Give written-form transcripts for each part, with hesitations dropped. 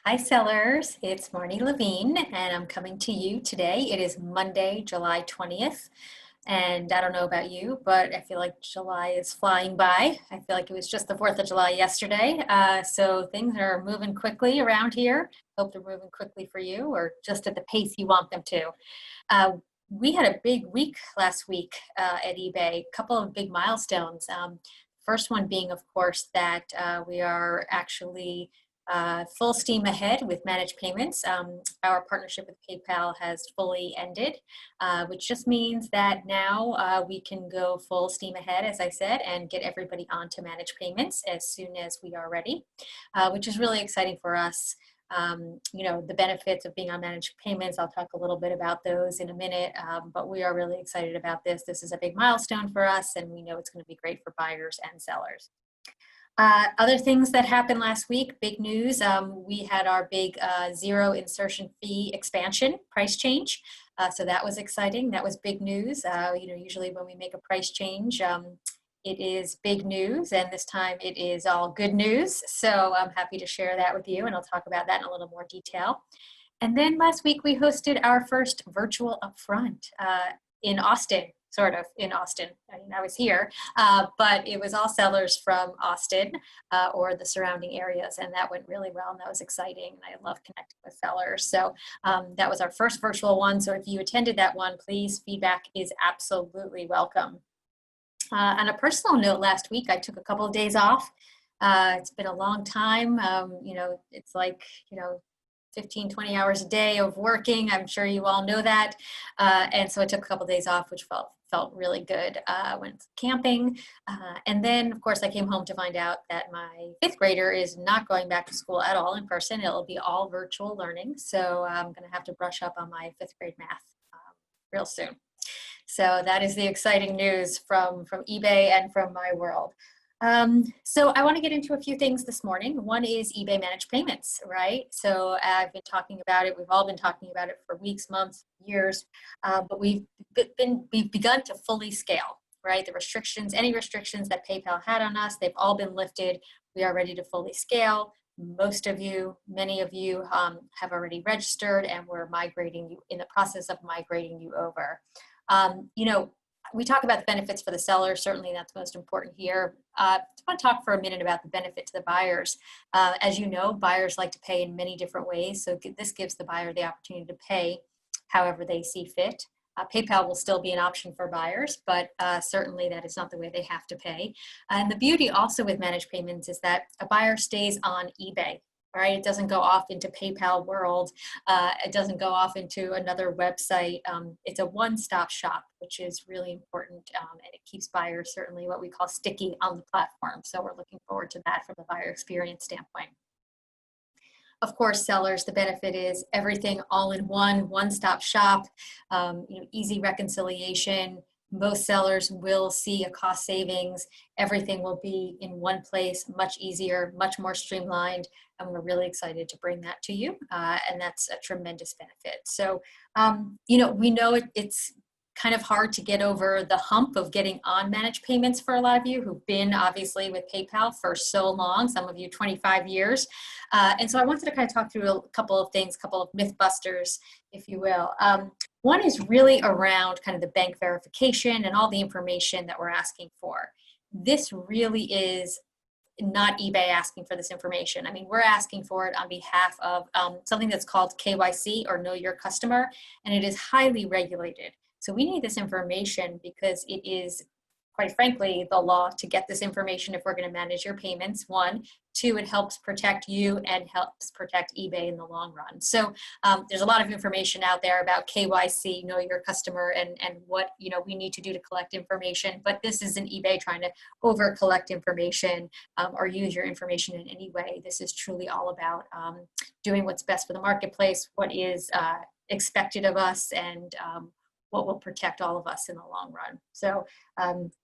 Hi sellers, it's Marni Levine and I'm coming to you today. It is Monday, July 20th. And I don't know about you, but I feel like July is flying by. I feel like it was just the 4th of July yesterday. So things are moving quickly around here. Hope they're moving quickly for you or just at the pace you want them to. Uh, we had a big week last week at eBay, a couple of big milestones. First one being, of course, that we are actually full steam ahead with managed payments. Our partnership with PayPal has fully ended, which just means that now we can go full steam ahead, as I said, and get everybody onto managed payments as soon as we are ready, which is really exciting for us. The benefits of being on managed payments, I'll talk a little bit about those in a minute, but we are really excited about this. This is a big milestone for us, and we know it's going to be great for buyers and sellers. Other things that happened last week, big news, we had our big zero insertion fee expansion price change. So that was exciting. That was big news. Usually when we make a price change, it is big news, and this time it is all good news. So I'm happy to share that with you, and I'll talk about that in a little more detail. And then last week we hosted our first virtual UpFront in Austin, sort of in Austin. I mean, I was here, but it was all sellers from Austin or the surrounding areas, and that went really well, and that was exciting, and I love connecting with sellers. So that was our first virtual one, so if you attended that one, please, feedback is absolutely welcome. On a personal note, last week I took a couple of days off. It's been a long time. It's like, 15, 20 hours a day of working. I'm sure you all know that. And so I took a couple of days off, which felt really good. Went camping. And then, of course, I came home to find out that my fifth grader is not going back to school at all in person. It'll be all virtual learning. So I'm going to have to brush up on my fifth grade math real soon. So that is the exciting news from eBay and from my world. So I want to get into a few things this morning. One is eBay managed payments, right? So I've been talking about it. We've all been talking about it for weeks, months, years, but we've begun to fully scale, right? Any restrictions that PayPal had on us, they've all been lifted. We are ready to fully scale. Many of you have already registered, and we're in the process of migrating you over. We talk about the benefits for the seller. Certainly that's most important here. I want to talk for a minute about the benefit to the buyers. As you know, buyers like to pay in many different ways. So this gives the buyer the opportunity to pay however they see fit. PayPal will still be an option for buyers, but certainly that is not the way they have to pay. And the beauty also with managed payments is that a buyer stays on eBay. Right? It doesn't go off into PayPal world. It doesn't go off into another website. It's a one-stop shop, which is really important, and it keeps buyers certainly what we call sticky on the platform. So we're looking forward to that from the buyer experience standpoint. Of course, sellers, the benefit is everything all in one-stop shop, easy reconciliation. Most sellers will see a cost savings. Everything will be in one place, much easier, much more streamlined, and we're really excited to bring that to you, and that's a tremendous benefit. So, we know it's kind of hard to get over the hump of getting on managed payments for a lot of you who've been obviously with PayPal for so long, some of you 25 years. And so I wanted to kind of talk through a couple of things, a couple of mythbusters, if you will. One is really around kind of the bank verification and all the information that we're asking for. This really is not eBay asking for this information. I mean, we're asking for it on behalf of something that's called KYC, or Know Your Customer, and it is highly regulated. So we need this information because it is, quite frankly, the law to get this information if we're going to manage your payments. One. Two, it helps protect you and helps protect eBay in the long run. So there's a lot of information out there about KYC, Know Your Customer, and what we need to do to collect information. But this isn't eBay trying to over collect information or use your information in any way. This is truly all about doing what's best for the marketplace, what is expected of us, and what will protect all of us in the long run. So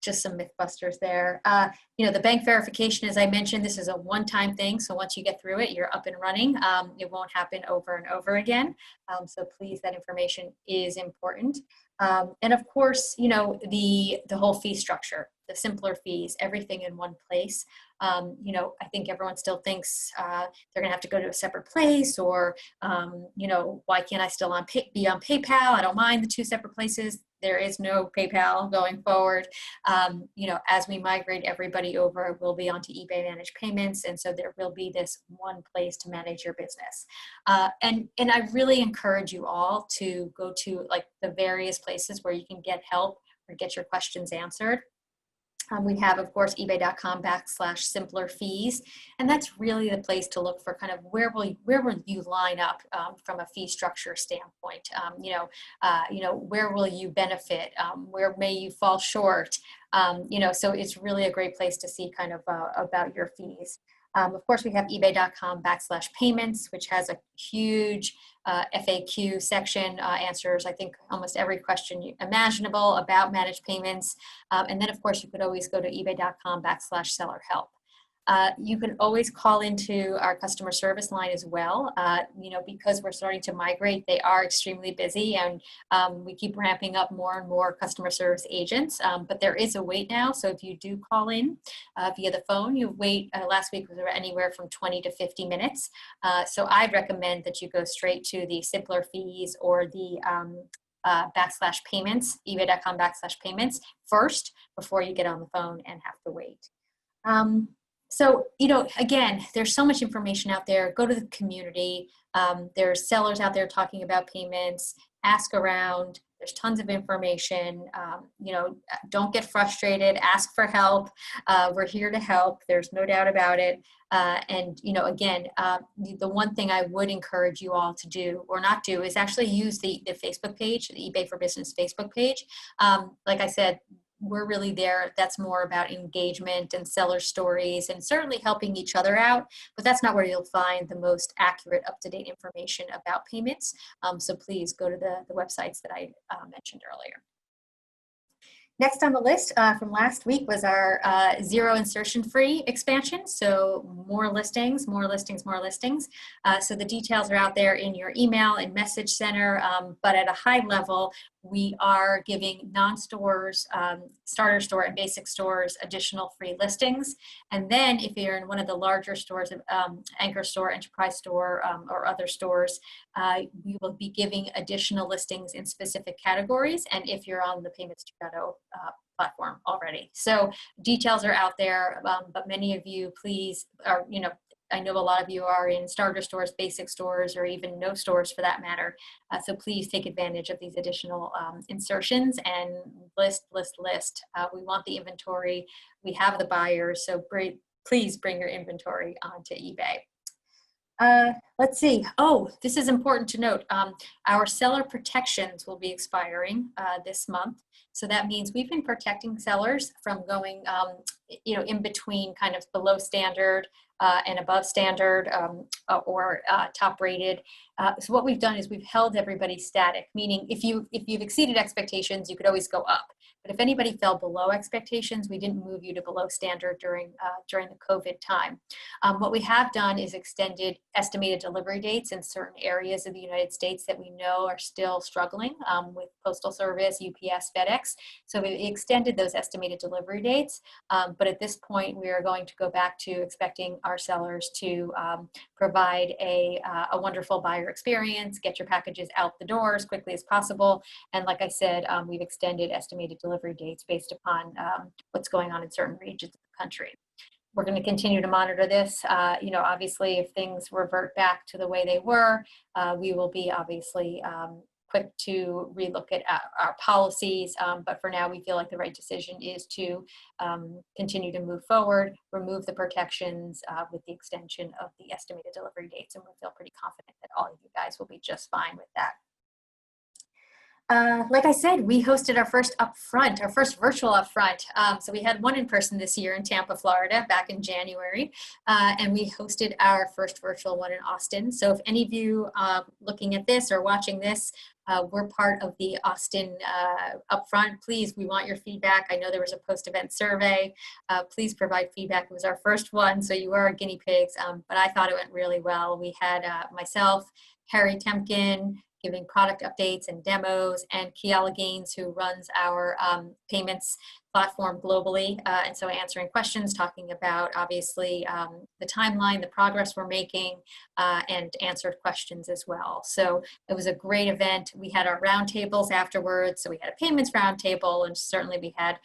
just some mythbusters there. The bank verification, as I mentioned, this is a one-time thing. So once you get through it, you're up and running. It won't happen over and over again. So please, that information is important. And of course, the whole fee structure, the simpler fees, everything in one place. You know, I think everyone still thinks they're going to have to go to a separate place, or you know, why can't I still be on PayPal? I don't mind the two separate places. There is no PayPal going forward. You know, as we migrate everybody over, we'll be onto eBay Managed Payments, and so there will be this one place to manage your business. And I really encourage you all to go to like the various places where you can get help or get your questions answered. We have, of course, ebay.com/simpler fees, and that's really the place to look for kind of where will you line up from a fee structure standpoint. You know, where will you benefit? Where may you fall short? You know, so it's really a great place to see kind of about your fees. Of course, we have ebay.com/payments, which has a huge FAQ section, answers, I think, almost every question imaginable about managed payments. And then, of course, you could always go to ebay.com/seller help. You can always call into our customer service line as well. You know, because we're starting to migrate, they are extremely busy, and we keep ramping up more and more customer service agents. But there is a wait now, so if you do call in via the phone, you wait. Last week was anywhere from 20 to 50 minutes. So I'd recommend that you go straight to the simpler fees or the /payments, ebay.com/payments first before you get on the phone and have to wait. So, you know, again, there's so much information out there. Go to the community. There's sellers out there talking about payments. Ask around. There's tons of information. You know, don't get frustrated. Ask for help. We're here to help. There's no doubt about it. And, you know, again, the one thing I would encourage you all to do or not do is actually use the Facebook page, the eBay for Business Facebook page. Like I said, we're really there. That's more about engagement and seller stories and certainly helping each other out, but that's not where you'll find the most accurate, up-to-date information about payments. So please go to the websites that I mentioned earlier. Next on the list from last week was our zero insertion free expansion. So more listings, more listings, more listings. So the details are out there in your email and message center, but at a high level, we are giving non-stores, starter store and basic stores additional free listings. And then if you're in one of the larger stores, Anchor Store, Enterprise Store, or other stores, we will be giving additional listings in specific categories. And if you're on the Payments 2.0 platform already. So details are out there, but many of you please are, you know, I know a lot of you are in starter stores, basic stores, or even no stores for that matter. So please take advantage of these additional insertions and list. We want the inventory. We have the buyers, so please bring your inventory onto eBay. Let's see. Oh, this is important to note. Our seller protections will be expiring this month. So that means we've been protecting sellers from going, you know, in between kind of below standard and above standard or top rated. So what we've done is we've held everybody static, meaning if you've exceeded expectations, you could always go up. But if anybody fell below expectations, we didn't move you to below standard during the COVID time. What we have done is extended estimated delivery dates in certain areas of the United States that we know are still struggling with Postal Service, UPS, FedEx. So we extended those estimated delivery dates. But at this point, we are going to go back to expecting our sellers to provide a wonderful buyer experience, get your packages out the door as quickly as possible. And like I said, we've extended estimated delivery dates based upon what's going on in certain regions of the country. We're going to continue to monitor this. You know, obviously, if things revert back to the way they were, we will be obviously quick to relook at our policies. But for now, we feel like the right decision is to continue to move forward, remove the protections with the extension of the estimated delivery dates. And we feel pretty confident that all of you guys will be just fine with that. Like I said, we hosted our first UpFront, our first virtual UpFront. So we had one in person this year in Tampa, Florida, back in January, and we hosted our first virtual one in Austin. So if any of you looking at this or watching this, we're part of the Austin UpFront. Please, we want your feedback. I know there was a post-event survey. Please provide feedback. It was our first one, so you are guinea pigs, but I thought it went really well. We had myself, Harry Temkin, giving product updates and demos, and Kiala Gaines, who runs our payments platform globally. And so answering questions, talking about obviously the timeline, the progress we're making, and answered questions as well. So it was a great event. We had our roundtables afterwards. So we had a payments roundtable, and certainly we had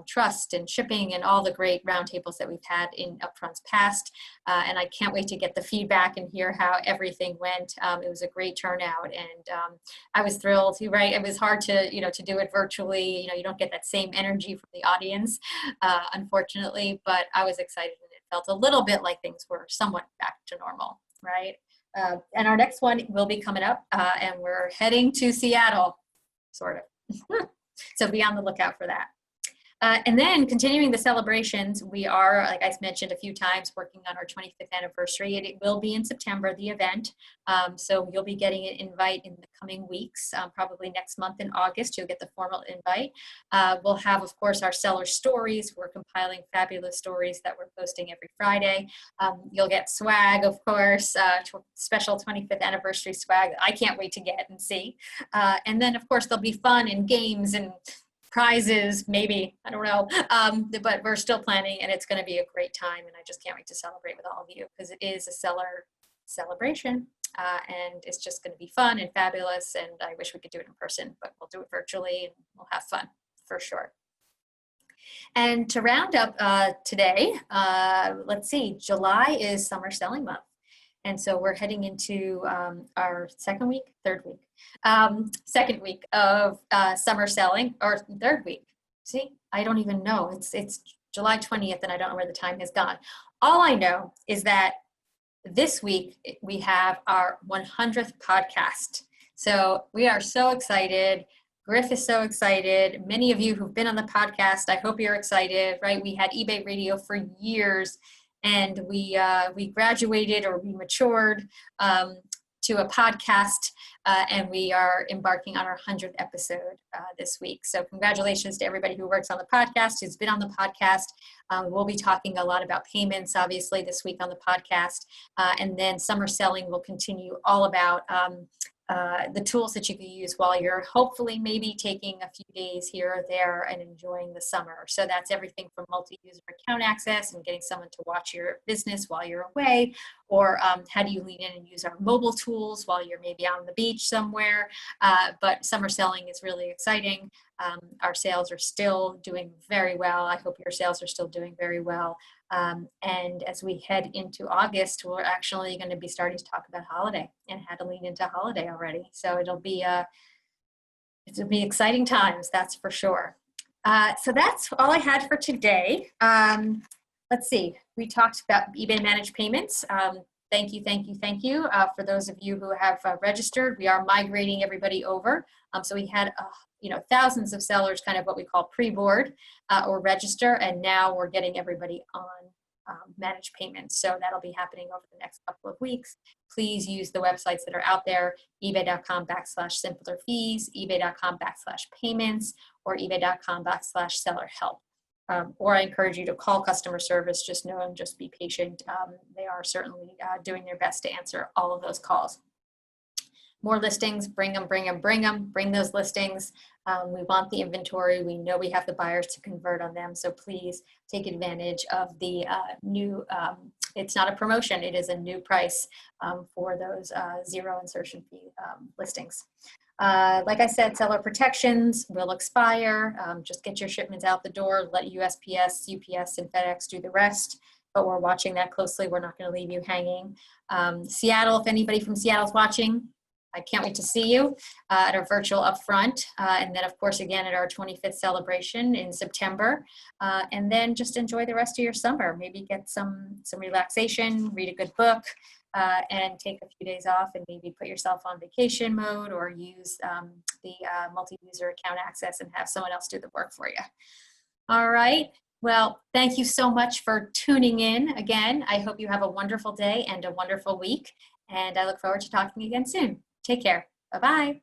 trust and shipping and all the great roundtables that we've had in UpFront's past. And I can't wait to get the feedback and hear how everything went. It was a great turnout, and I was thrilled. You're right. It was hard to, to do it virtually. You don't get that same energy from the audience, unfortunately, but I was excited, and it felt a little bit like things were somewhat back to normal, right? And our next one will be coming up, and we're heading to Seattle, sort of. So be on the lookout for that. And then continuing the celebrations, we are, like I mentioned a few times, working on our 25th anniversary. It will be in September, the event. So you'll be getting an invite in the coming weeks, probably next month in August. You'll get the formal invite. We'll have, of course, our seller stories. We're compiling fabulous stories that we're posting every Friday. You'll get swag, of course, special 25th anniversary swag that I can't wait to get and see. And then, of course, there'll be fun and games and prizes, maybe, I don't know, but we're still planning, and it's going to be a great time, and I just can't wait to celebrate with all of you, because it is a seller celebration, and it's just going to be fun and fabulous, and I wish we could do it in person, but we'll do it virtually, and we'll have fun for sure. And to round up today, let's see, July is summer selling month. And so we're heading into our second week of summer selling, or third week. See, I don't even know. It's July 20th, and I don't know where the time has gone. All I know is that this week we have our 100th podcast. So we are so excited. Griff is so excited. Many of you who've been on the podcast, I hope you're excited, right? We had eBay Radio for years, and we graduated, or we matured to a podcast, and we are embarking on our 100th episode this week. So congratulations to everybody who works on the podcast, who's been on the podcast. We'll be talking a lot about payments, obviously, this week on the podcast. And then summer selling will continue all about the tools that you can use while you're hopefully maybe taking a few days here or there and enjoying the summer. So that's everything from multi-user account access and getting someone to watch your business while you're away, or how do you lean in and use our mobile tools while you're maybe on the beach somewhere. But summer selling is really exciting. Our sales are still doing very well. I hope your sales are still doing very well. And as we head into August, we're actually going to be starting to talk about holiday and how to lean into holiday already. So it'll be exciting times, that's for sure. So that's all I had for today. Let's see, we talked about eBay Managed Payments. Thank you for those of you who have registered. We are migrating everybody over. So we had thousands of sellers, kind of what we call pre-board or register, and now we're getting everybody on managed payments. So that'll be happening over the next couple of weeks. Please use the websites that are out there: ebay.com/simpler fees, ebay.com/payments, or ebay.com/seller help. Or I encourage you to call customer service. Just know and just be patient. They are certainly doing their best to answer all of those calls. More listings, bring those listings. We want the inventory. We know we have the buyers to convert on them. So please take advantage of the new, it's not a promotion, it is a new price for those zero insertion fee listings. Like I said, seller protections will expire. Just get your shipments out the door. Let USPS, UPS, and FedEx do the rest. But we're watching that closely. We're not going to leave you hanging. Seattle, if anybody from Seattle's watching, I can't wait to see you at our virtual UpFront. And then, of course, again at our 25th celebration in September. And then just enjoy the rest of your summer. Maybe get some relaxation, read a good book, and take a few days off, and maybe put yourself on vacation mode, or use the multi-user account access and have someone else do the work for you. All right. Well, thank you so much for tuning in again. I hope you have a wonderful day and a wonderful week, and I look forward to talking again soon. Take care. Bye-bye.